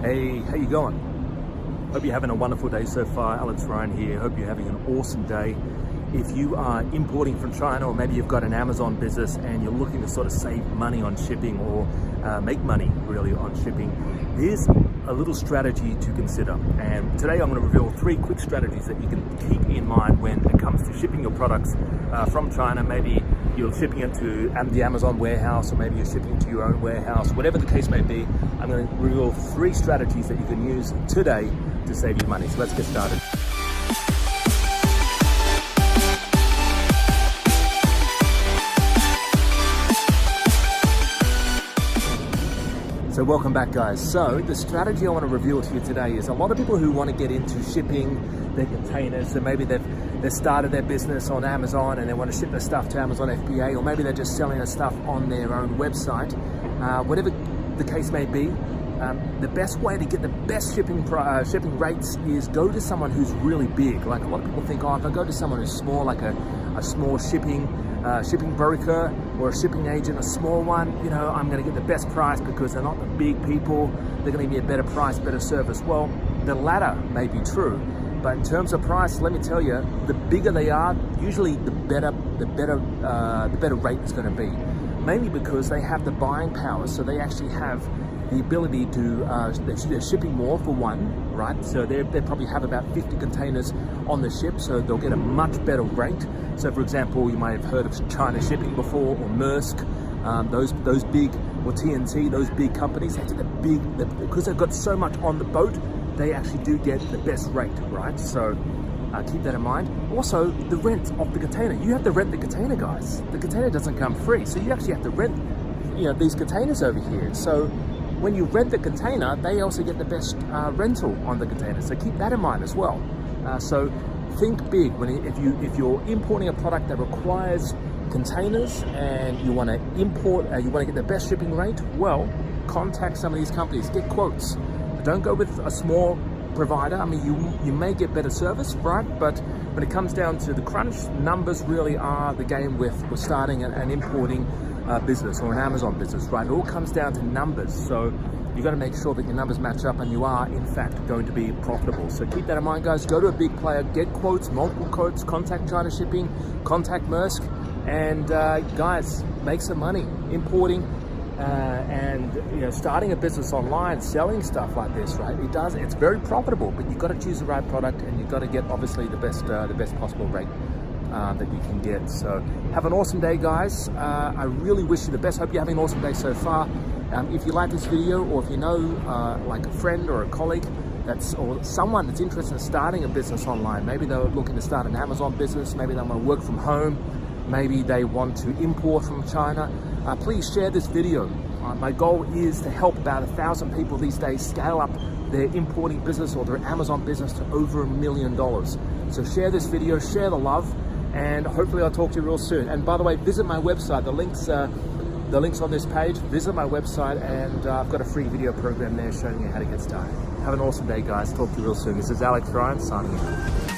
Hey, how you going? Hope you're having a wonderful day so far. Alex Ryan here. Hope you're having an awesome day. If you are importing from China, or maybe you've got an Amazon business and you're looking to sort of save money on shipping or make money really on shipping, here's a little strategy to consider. And today I'm going to reveal 3 quick strategies that you can keep in mind when it comes to shipping your products from China. Maybe you're shipping it to the Amazon warehouse, or maybe you're shipping to your own warehouse, whatever the case may be. I'm going to reveal 3 strategies that you can use today to save you money. So let's get started. So welcome back, guys. So the strategy I want to reveal to you today is a lot of people who want to get into shipping their containers. So maybe they've started their business on Amazon and they want to ship their stuff to Amazon FBA, or maybe they're just selling their stuff on their own website. Whatever the case may be, the best way to get the best shipping rates is go to someone who's really big. Like a lot of people think, oh, if I go to someone who's small, like a small shipping broker or a shipping agent, a small one, you know, I'm going to get the best price because they're not the big people. They're going to give me a better price, better service. Well, the latter may be true, but in terms of price, let me tell you, the bigger they are, usually the better rate is going to be. Mainly because they have the buying power, so they actually have the ability to, they're shipping more for one, right? So they probably have about 50 containers on the ship, so they'll get a much better rate. So for example, you might have heard of China Shipping before, or Maersk, those big, or TNT, those big companies, they get because they've got so much on the boat, they actually do get the best rate, right? So keep that in mind. Also, the rent of the container. You have to rent the container, guys. The container doesn't come free, so you actually have to rent, you know, these containers over here. So when you rent the container, they also get the best rental on the container. So keep that in mind as well. So think big if you're importing a product that requires containers and you want to import, you want to get the best shipping rate. Well, contact some of these companies, get quotes. Don't go with a small provider. I mean, you may get better service, right? But when it comes down to the crunch, numbers really are the game with starting an importing business or an Amazon business, right? It all comes down to numbers. So you got to make sure that your numbers match up and you are in fact going to be profitable. So keep that in mind, guys. Go to a big player, get quotes, multiple quotes, contact China Shipping, contact Maersk, and guys, make some money importing and, you know, starting a business online, selling stuff like this, right? It's very profitable, but you've got to choose the right product and you've got to get obviously the best possible rate that you can get. So have an awesome day, guys. I really wish you the best. Hope you're having an awesome day so far. If you like this video, or if you know like a friend or a colleague or someone that's interested in starting a business online, maybe they're looking to start an Amazon business, maybe they want to work from home, maybe they want to import from China, please share this video. My goal is to help about 1,000 people these days scale up their importing business or their Amazon business to over $1 million. So share this video, share the love, and hopefully I'll talk to you real soon. And by the way, visit my website. The link's on this page. Visit my website, and I've got a free video program there showing you how to get started. Have an awesome day, guys. Talk to you real soon. This is Alex Ryan signing out.